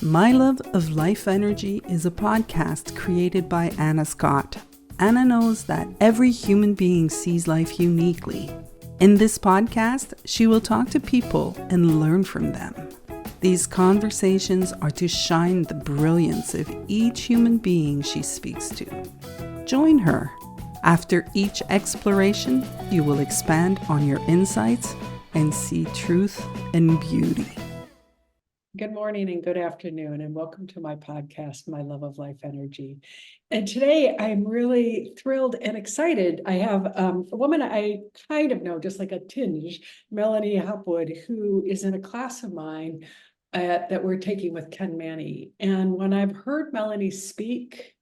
My Love of Life Energy is a podcast created by Anna Scott. Anna knows that every human being sees life uniquely. In this podcast, she will talk to people and learn from them. These conversations are to shine the brilliance of each human being she speaks to. Join her. After each exploration, you will expand on your insights and see truth and beauty. Good morning and good afternoon, and welcome to my podcast, My Love of Life Energy. And today I'm really thrilled and excited. I have a woman I kind of know, just like a tinge, Melanie Hopwood, who is in a class of mine that we're taking with Ken Manny. And when I've heard Melanie speak,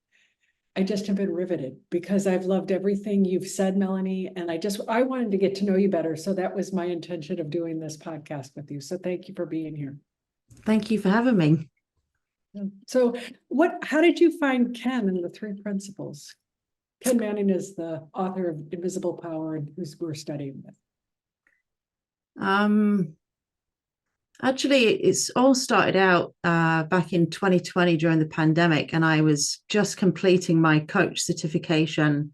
I just have been riveted because I've loved everything you've said, Melanie, and I wanted to get to know you better. So that was my intention of doing this podcast with you. So thank you for being here. Thank you for having me. So how did you find Ken and the three principles? Ken Manning is the author of Invisible Power and who we're studying with. Actually, it's all started out back in 2020 during the pandemic, and I was just completing my coach certification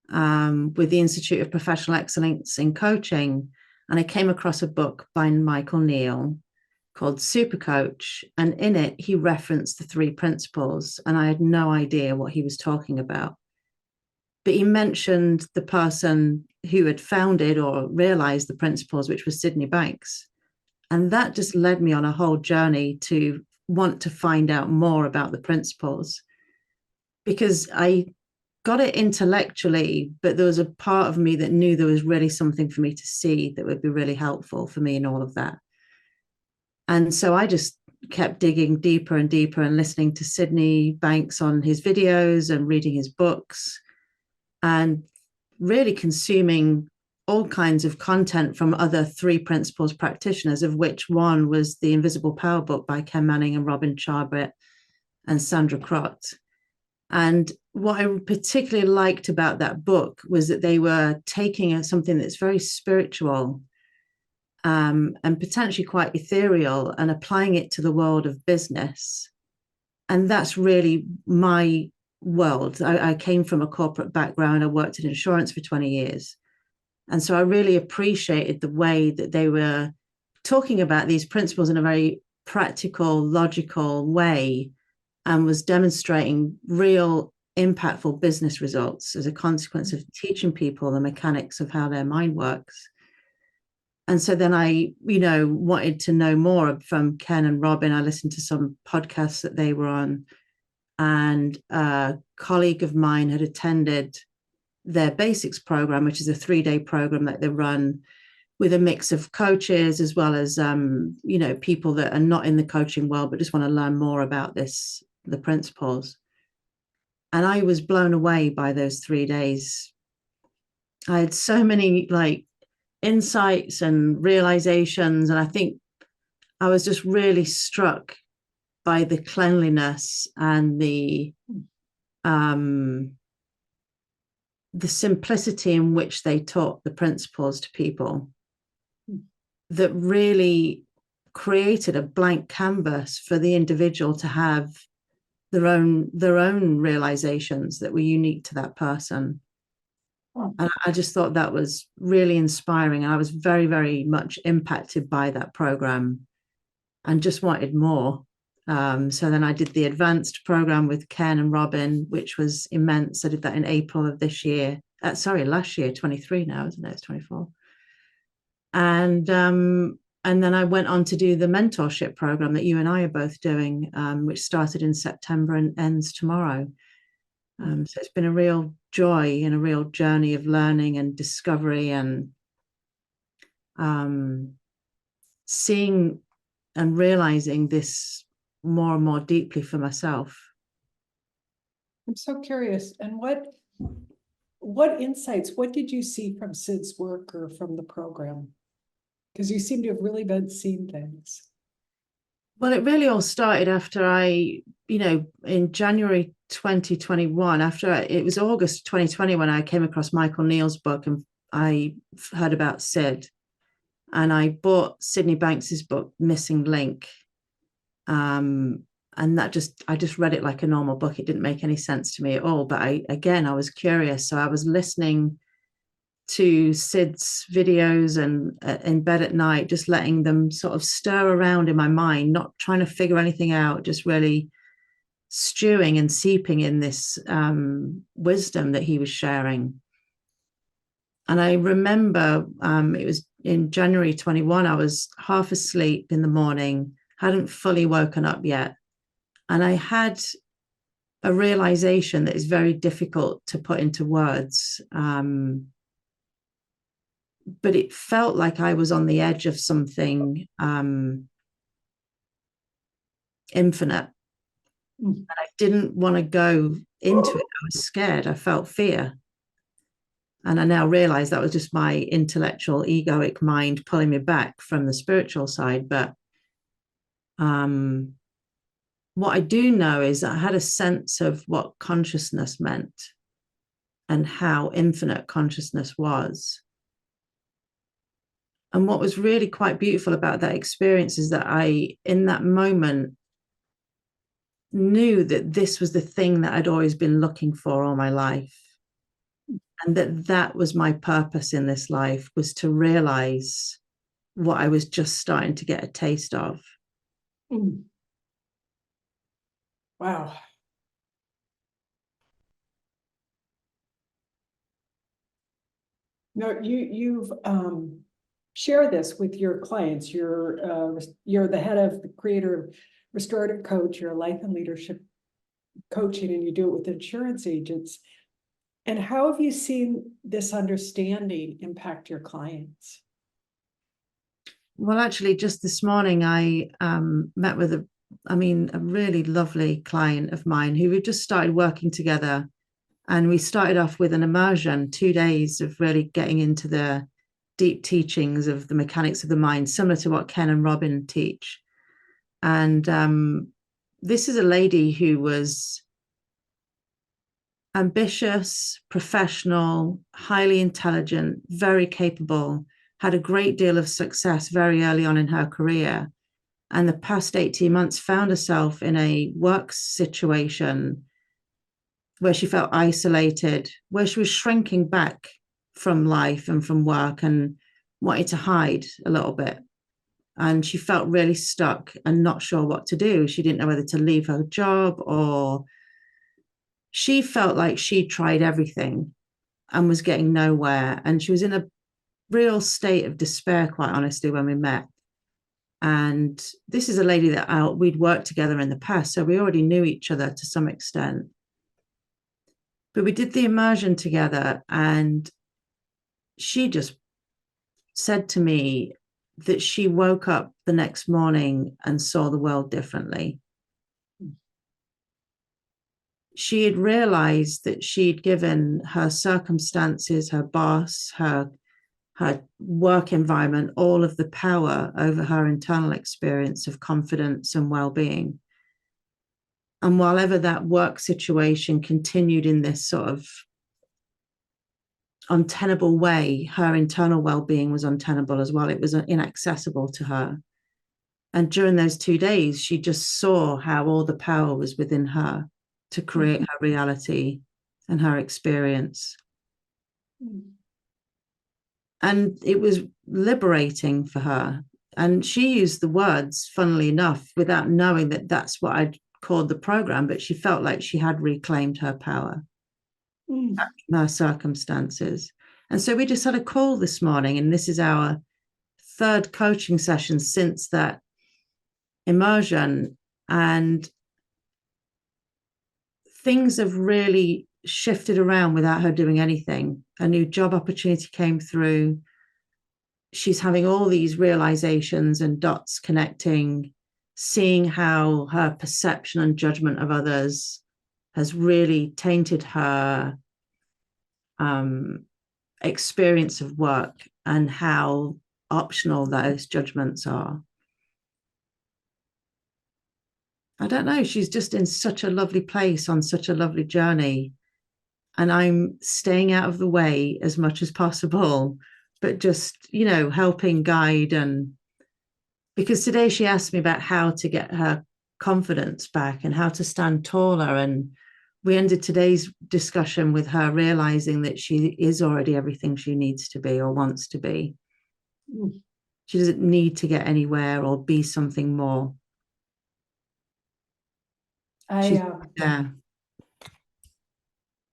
with the Institute of Professional Excellence in Coaching, and I came across a book by Michael Neal called Super Coach, and in it he referenced the three principles, and I had no idea what he was talking about. But he mentioned the person who had founded or realized the principles, which was Sydney Banks. And that just led me on a whole journey to want to find out more about the principles, because I got it intellectually, but there was a part of me that knew there was really something for me to see that would be really helpful for me in all of that. And so I just kept digging deeper and deeper and listening to Sydney Banks on his videos and reading his books and really consuming all kinds of content from other three principles practitioners, of which one was the Invisible Power book by Ken Manning and Robin Charbit and Sandra Crott. And what I particularly liked about that book was that they were taking something that's very spiritual and potentially quite ethereal and applying it to the world of business. And that's really my world. I came from a corporate background. I worked in insurance for 20 years. And so I really appreciated the way that they were talking about these principles in a very practical, logical way, and was demonstrating real impactful business results as a consequence of teaching people the mechanics of how their mind works. And so then I, wanted to know more from Ken and Robin. I listened to some podcasts that they were on, and a colleague of mine had attended their basics program, which is a 3-day program that they run with a mix of coaches as well as, people that are not in the coaching world, but just want to learn more about the principles. And I was blown away by those 3 days. I had so many insights and realizations, and I think I was just really struck by the cleanliness and the simplicity in which they taught the principles to people, that really created a blank canvas for the individual to have their own realizations that were unique to that person. And I just thought that was really inspiring. And I was very, very much impacted by that program and just wanted more. So then I did the advanced program with Ken and Robin, which was immense. I did that in April of this year. Last year, 23 now, isn't it? It's 24. And then I went on to do the mentorship program that you and I are both doing, which started in September and ends tomorrow. So it's been a real joy and a real journey of learning and discovery and seeing and realizing this more and more deeply for myself. I'm so curious. And what insights, what did you see from Sid's work or from the program? Because you seem to have really been seeing things. Well, it really all started after in January 2021, it was August 2020 when I came across Michael Neal's book and I heard about Sid. And I bought Sydney Banks's book, Missing Link. and I just read it like a normal book. It didn't make any sense to me at all. But I was curious. So I was listening to Sid's videos and in bed at night, just letting them sort of stir around in my mind, not trying to figure anything out, just really stewing and seeping in this wisdom that he was sharing. And I remember it was in January 21, I was half asleep in the morning, hadn't fully woken up yet. And I had a realization that is very difficult to put into words. But it felt like I was on the edge of something infinite. And I didn't want to go into it. I was scared. I felt fear. And I now realize that was just my intellectual, egoic mind pulling me back from the spiritual side. But what I do know is that I had a sense of what consciousness meant and how infinite consciousness was. And what was really quite beautiful about that experience is that I, in that moment, knew that this was the thing that I'd always been looking for all my life. And that was my purpose in this life, was to realize what I was just starting to get a taste of. Wow. No, you've shared this with your clients. You're the head of the creator of Restorative Coach, you're a life and leadership coaching, and you do it with insurance agents. And how have you seen this understanding impact your clients? Well, actually, just this morning, I met with a really lovely client of mine who we just started working together. And we started off with an immersion, 2 days of really getting into the deep teachings of the mechanics of the mind, similar to what Ken and Robin teach. And this is a lady who was ambitious, professional, highly intelligent, very capable, had a great deal of success very early on in her career. And the past 18 months found herself in a work situation where she felt isolated, where she was shrinking back from life and from work and wanted to hide a little bit. And she felt really stuck and not sure what to do. She didn't know whether to leave her job, or she felt like she tried everything and was getting nowhere. And she was in a real state of despair, quite honestly, when we met. And this is a lady that we'd worked together in the past, so we already knew each other to some extent. But we did the immersion together, and she just said to me that she woke up the next morning and saw the world differently. She had realized that she'd given her circumstances, her boss, her work environment, all of the power over her internal experience of confidence and well-being. And while ever that work situation continued in this sort of untenable way, her internal well-being was untenable as well. It was inaccessible to her. And during those 2 days, she just saw how all the power was within her to create her reality and her experience. And it was liberating for her. And she used the words, funnily enough, without knowing that that's what I'd called the program, but she felt like she had reclaimed her power, her circumstances. And so we just had a call this morning, and this is our third coaching session since that immersion. And things have really shifted around without her doing anything. A new job opportunity came through. She's having all these realizations and dots connecting, seeing how her perception and judgment of others has really tainted her experience of work and how optional those judgments are. I don't know, she's just in such a lovely place on such a lovely journey. And I'm staying out of the way as much as possible, but just, helping guide. And because today she asked me about how to get her confidence back and how to stand taller. And we ended today's discussion with her realizing that she is already everything she needs to be or wants to be. She doesn't need to get anywhere or be something more. Yeah.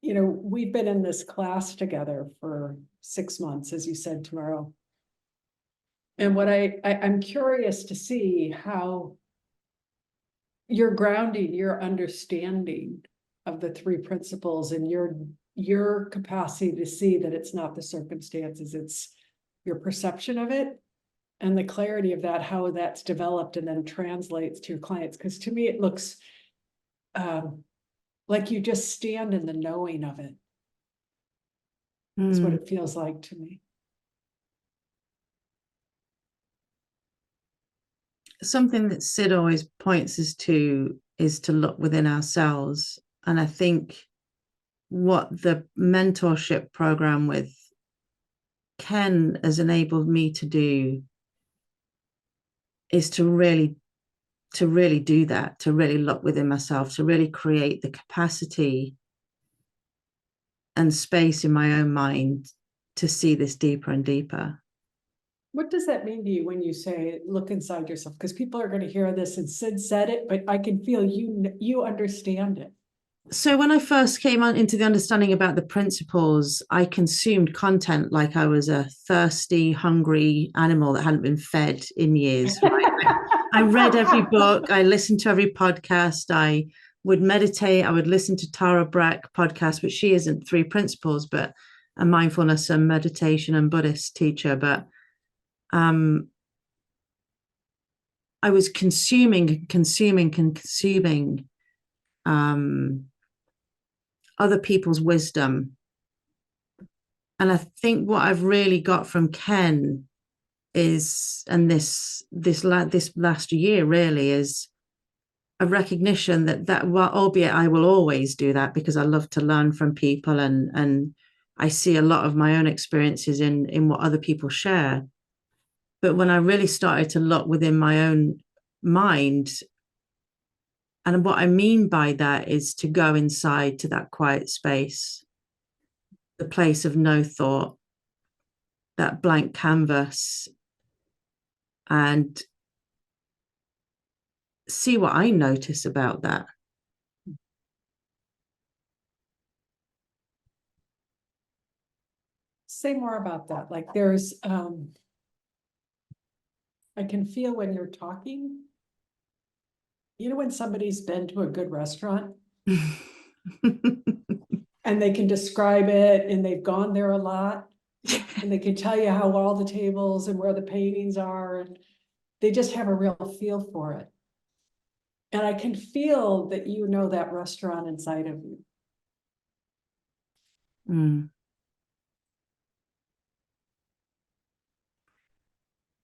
You know, we've been in this class together for 6 months, as you said, tomorrow. And what I'm curious to see how your grounding, your understanding of the 3 principles and your capacity to see that it's not the circumstances, it's your perception of it and the clarity of that, how that's developed and then translates to your clients. Because to me, it looks like you just stand in the knowing of it. That's what it feels like to me. Something that Sid always points us to is to look within ourselves. And I think what the mentorship program with Ken has enabled me to do is to really do that, to really look within myself, to really create the capacity and space in my own mind to see this deeper and deeper. What does that mean to you when you say look inside yourself? Because people are going to hear this and Sid said it, but I can feel you understand it. So when I first came on into the understanding about the principles, I consumed content like I was a thirsty, hungry animal that hadn't been fed in years. Right? I read every book, I listened to every podcast, I would meditate, I would listen to Tara Brach podcast, which she isn't 3 principles, but a mindfulness and meditation and Buddhist teacher. But I was consuming other people's wisdom. And I think what I've really got from Ken is, and this last year really, is a recognition that well, albeit I will always do that because I love to learn from people and I see a lot of my own experiences in what other people share. But when I really started to look within my own mind, and what I mean by that is to go inside to that quiet space, the place of no thought, that blank canvas, and see what I notice about that. Say more about that. Like there's, I can feel when you're talking, you know, when somebody's been to a good restaurant and they can describe it and they've gone there a lot and they can tell you how all the tables and where the paintings are, and they just have a real feel for it. And I can feel that you know that restaurant inside of you.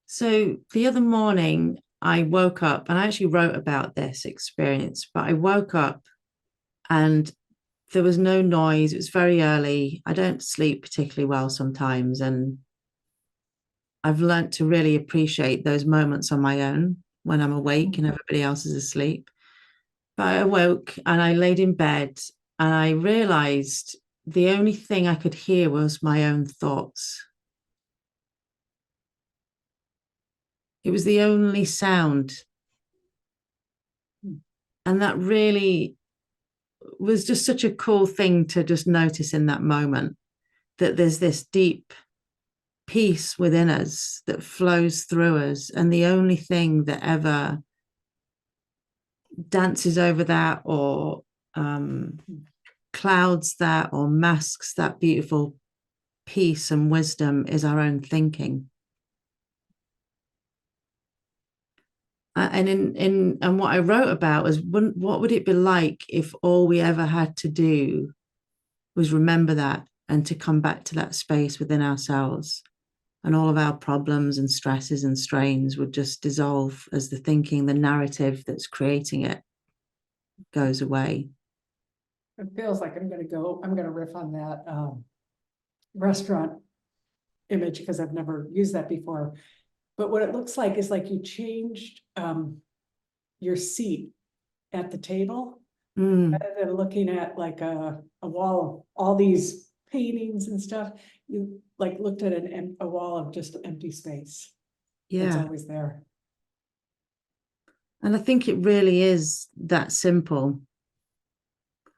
So the other morning I woke up, and I actually wrote about this experience, but I woke up and there was no noise. It was very early. I don't sleep particularly well sometimes, and I've learned to really appreciate those moments on my own when I'm awake and everybody else is asleep. But I awoke and I laid in bed and I realized the only thing I could hear was my own thoughts. It was the only sound. And that really was just such a cool thing to just notice in that moment, that there's this deep peace within us that flows through us. And the only thing that ever dances over that or clouds that or masks that beautiful peace and wisdom is our own thinking. And what I wrote about is what would it be like if all we ever had to do was remember that and to come back to that space within ourselves, and all of our problems and stresses and strains would just dissolve as the thinking, the narrative that's creating it goes away. It feels like I'm going to riff on that restaurant image because I've never used that before. But what it looks like is like you changed your seat at the table, Mm. rather than looking at like a wall of all these paintings and stuff. You like looked at a wall of just empty space. It's Yeah. always there. And I think it really is that simple.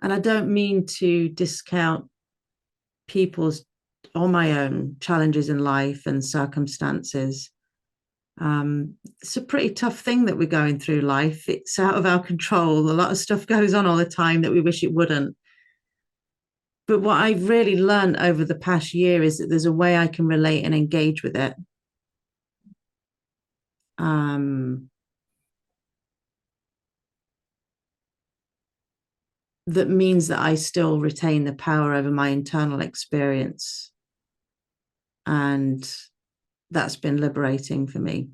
And I don't mean to discount people's or my own challenges in life and circumstances. It's a pretty tough thing that we're going through life. It's out of our control. A lot of stuff goes on all the time that we wish it wouldn't. But what I've really learned over the past year is that there's a way I can relate and engage with it. That means that I still retain the power over my internal experience. And that's been liberating for me.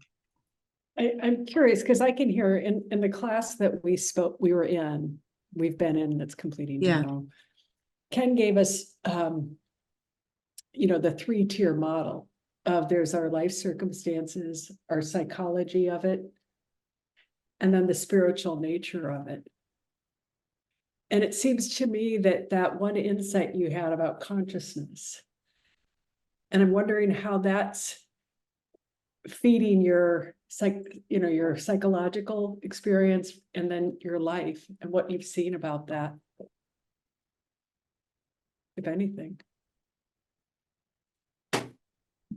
I'm curious because I can hear in the class that we've been in, that's completing tomorrow. Ken gave us, the 3-tier model of there's our life circumstances, our psychology of it, and then the spiritual nature of it. And it seems to me that one insight you had about consciousness, and I'm wondering how that's feeding your psychological experience and then your life and what you've seen about that, if anything. I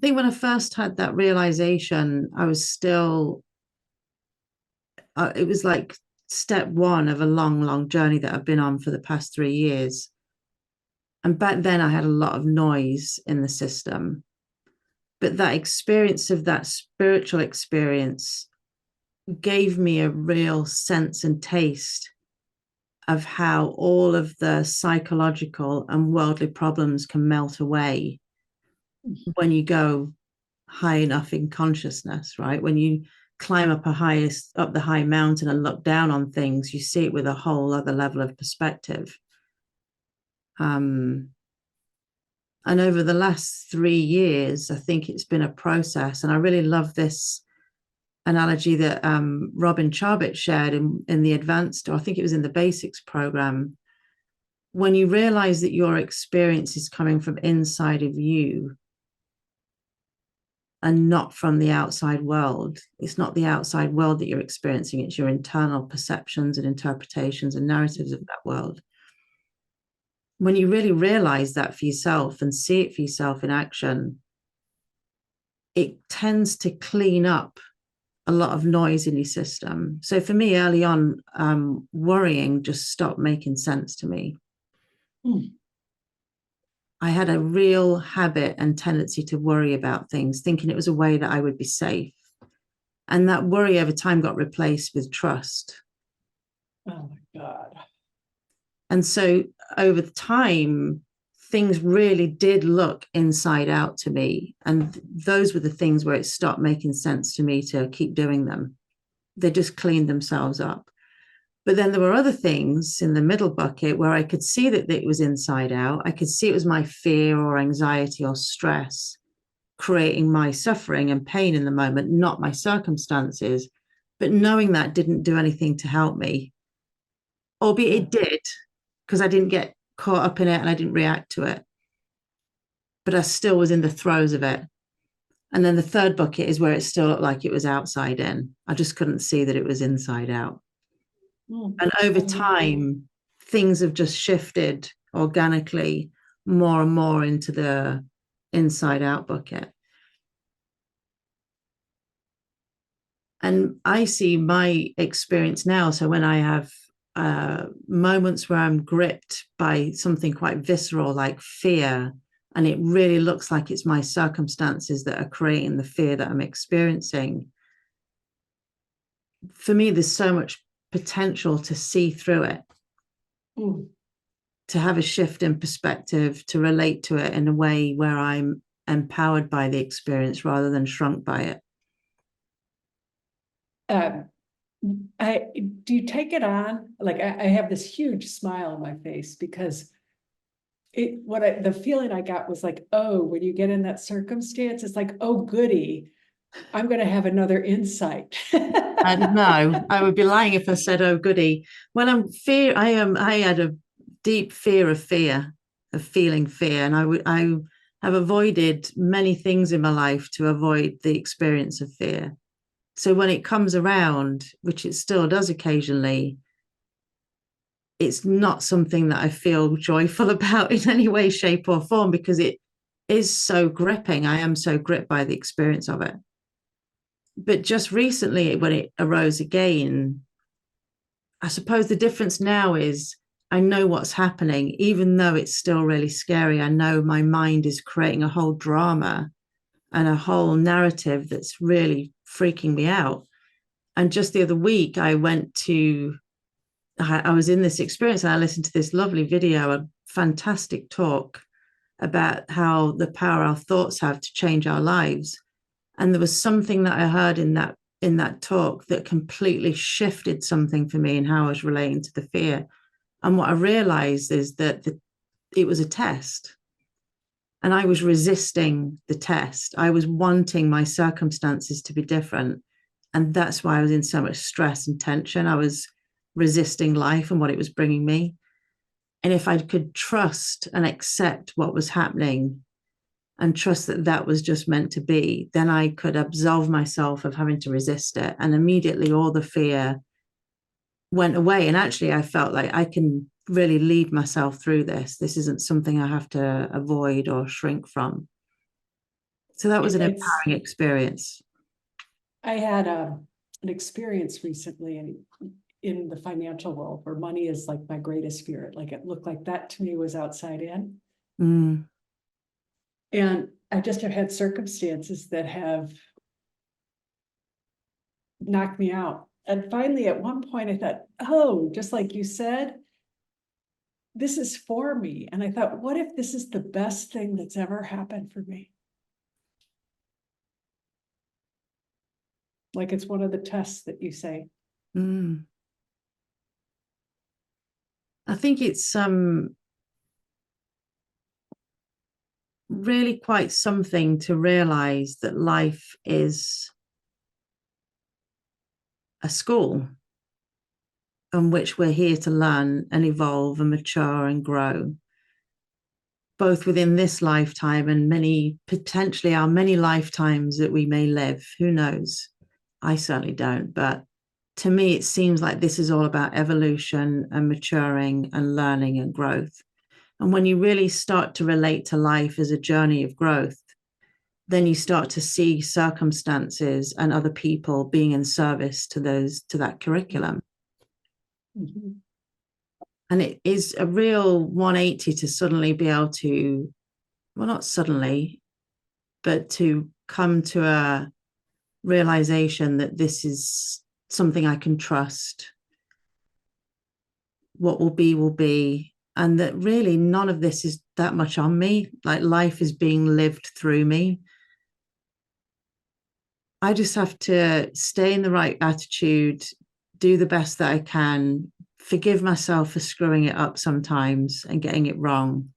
think when I first had that realization, I was still, it was like step one of a long journey that I've been on for the past 3 years. And back then I had a lot of noise in the system. But that experience of that spiritual experience gave me a real sense and taste of how all of the psychological and worldly problems can melt away when you go high enough in consciousness, right? When you climb up the high mountain and look down on things, you see it with a whole other level of perspective. And over the last 3 years, I think it's been a process. And I really love this analogy that Robin Charbit shared in the advanced, or I think it was in the basics program. When you realize that your experience is coming from inside of you and not from the outside world, it's not the outside world that you're experiencing, it's your internal perceptions and interpretations and narratives of that world. When you really realize that for yourself and see it for yourself in action, it tends to clean up a lot of noise in your system. So for me, early on, worrying just stopped making sense to me. I had a real habit and tendency to worry about things, thinking it was a way that I would be safe. And that worry over time got replaced with trust. Oh my God. And so over time, things really did look inside out to me. And those were the things where it stopped making sense to me to keep doing them. They just cleaned themselves up. But then there were other things in the middle bucket where I could see that it was inside out. I could see it was my fear or anxiety or stress creating my suffering and pain in the moment, not my circumstances. But knowing that didn't do anything to help me, albeit it did, because I didn't get caught up in it and I didn't react to it. But I still was in the throes of it. And then the third bucket is where it still looked like it was outside in. I just couldn't see that it was inside out. And over time, things have just shifted organically more and more into the inside out bucket. And I see my experience now. So when I have moments where I'm gripped by something quite visceral like fear, and it really looks like it's my circumstances that are creating the fear that I'm experiencing, for me, there's so much potential to see through it, to have a shift in perspective, to relate to it in a way where I'm empowered by the experience rather than shrunk by it. Do you take it on? Like I have this huge smile on my face because the feeling I got was like, oh, when you get in that circumstance, it's like, oh, goody, I'm going to have another insight. No, I would be lying if I said, "Oh, goody." When I had a deep fear, of feeling fear, and I have avoided many things in my life to avoid the experience of fear. So when it comes around, which it still does occasionally, it's not something that I feel joyful about in any way, shape, or form, because it is so gripping. I am so gripped by the experience of it. But just recently, when it arose again, I suppose the difference now is I know what's happening, even though it's still really scary. I know my mind is creating a whole drama and a whole narrative that's really freaking me out. And just the other week, I was in this experience and I listened to this lovely video, a fantastic talk about how the power our thoughts have to change our lives. And there was something that I heard in that talk that completely shifted something for me in how I was relating to the fear. And what I realized is that it was a test. And I was resisting the test. I was wanting my circumstances to be different. And that's why I was in so much stress and tension. I was resisting life and what it was bringing me. And if I could trust and accept what was happening and trust that that was just meant to be, then I could absolve myself of having to resist it. And immediately all the fear went away. And actually, I felt like I can really lead myself through this. This isn't something I have to avoid or shrink from. So that was an empowering experience. I had an experience recently in the financial world where money is like my greatest fear. Like it looked like that to me was outside in. Mm. And I just have had circumstances that have knocked me out. And finally, at one point, I thought, oh, just like you said, this is for me. And I thought, what if this is the best thing that's ever happened for me? Like it's one of the tests that you say. Mm. I think it's really quite something to realize that life is a school on which we're here to learn and evolve and mature and grow, both within this lifetime and potentially our many lifetimes that we may live. Who knows? I certainly don't. But to me, it seems like this is all about evolution and maturing and learning and growth. And when you really start to relate to life as a journey of growth, then you start to see circumstances and other people being in service to that curriculum. Mm-hmm. And it is a real 180 to suddenly be able to, well, not suddenly, but to come to a realization that this is something I can trust. What will be, and that really none of this is that much on me. Like life is being lived through me. I just have to stay in the right attitude, do the best that I can, forgive myself for screwing it up sometimes and getting it wrong,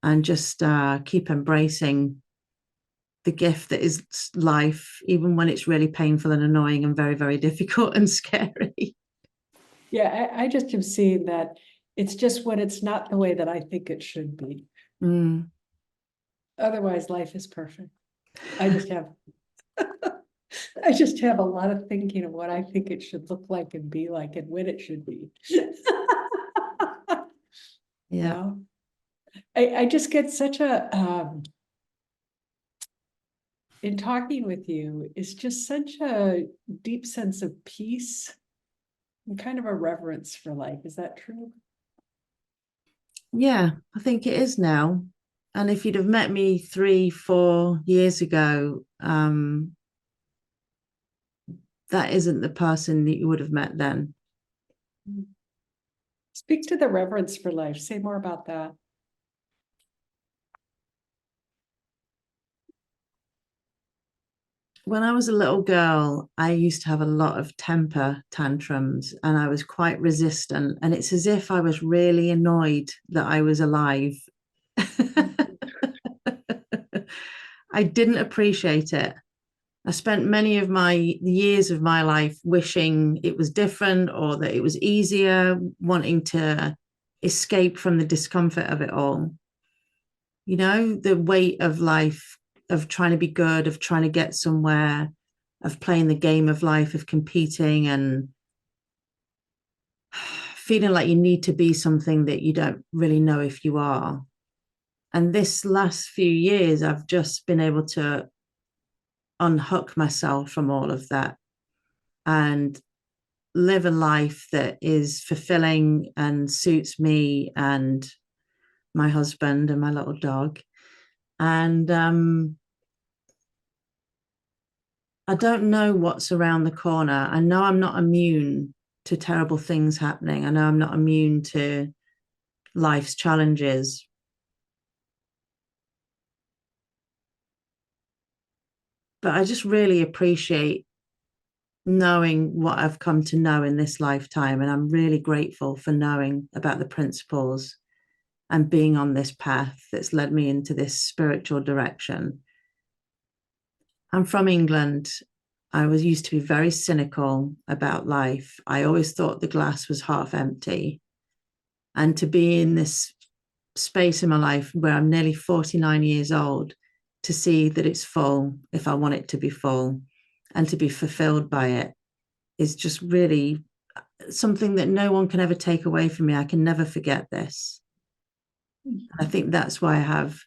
and just keep embracing the gift that is life, even when it's really painful and annoying and very, very difficult and scary. Yeah, I just have seen that it's just when it's not the way that I think it should be. Mm. Otherwise, life is perfect. I just have a lot of thinking of what I think it should look like and be like and when it should be. Yeah. Well, I just get such a in talking with you, it's just such a deep sense of peace and kind of a reverence for life. Is that true? Yeah, I think it is now. And if you'd have met me 3-4 years ago, that isn't the person that you would have met then. Speak to the reverence for life. Say more about that. When I was a little girl, I used to have a lot of temper tantrums and I was quite resistant. And it's as if I was really annoyed that I was alive. I didn't appreciate it. I spent many of my years of my life wishing it was different or that it was easier, wanting to escape from the discomfort of it all. You know, the weight of life, of trying to be good, of trying to get somewhere, of playing the game of life, of competing and feeling like you need to be something that you don't really know if you are. And this last few years, I've just been able to unhook myself from all of that and live a life that is fulfilling and suits me and my husband and my little dog. And I don't know what's around the corner. I know I'm not immune to terrible things happening. I know I'm not immune to life's challenges. But I just really appreciate knowing what I've come to know in this lifetime. And I'm really grateful for knowing about the principles and being on this path that's led me into this spiritual direction. I'm from England. I was used to be very cynical about life. I always thought the glass was half empty. And to be in this space in my life where I'm nearly 49 years old, to see that it's full if I want it to be full and to be fulfilled by it is just really something that no one can ever take away from me. I can never forget this. I think that's why I have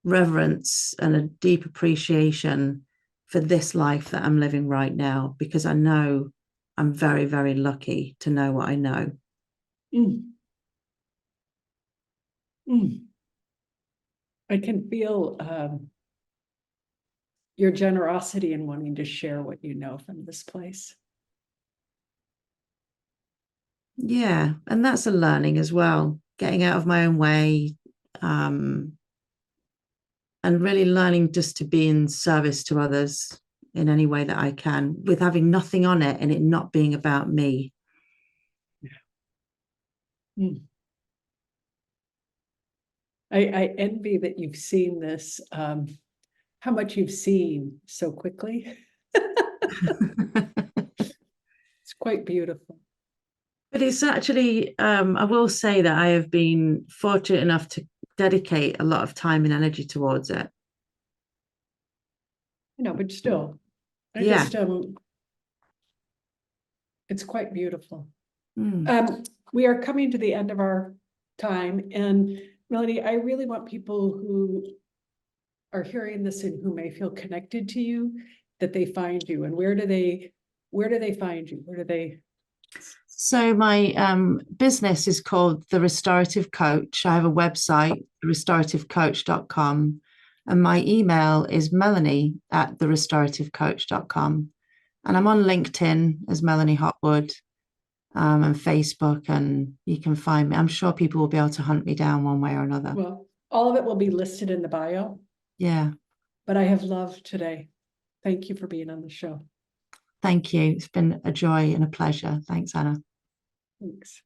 reverence and a deep appreciation for this life that I'm living right now, because I know I'm very, very lucky to know what I know. I can feel your generosity in wanting to share what you know from this place. Yeah, and that's a learning as well, getting out of my own way, and really learning just to be in service to others in any way that I can, with having nothing on it and it not being about me. I envy that you've seen this, how much you've seen so quickly. It's quite beautiful. But it's actually, I will say that I have been fortunate enough to dedicate a lot of time and energy towards it. But still, Yeah. It's quite beautiful. Mm. We are coming to the end of our time, and Melanie, I really want people who are hearing this and who may feel connected to you, that they find you. And where do they find you? Where do they? So my business is called The Restorative Coach. I have a website, restorative.coach.com, and my email is melanie@therestorativecoach.com. And I'm on LinkedIn as Melanie Hopwood, and Facebook, and you can find me. I'm sure people will be able to hunt me down one way or another. Well, all of it will be listed in the bio. Yeah. But I have loved today. Thank you for being on the show. Thank you. It's been a joy and a pleasure. Thanks, Anna. Thanks.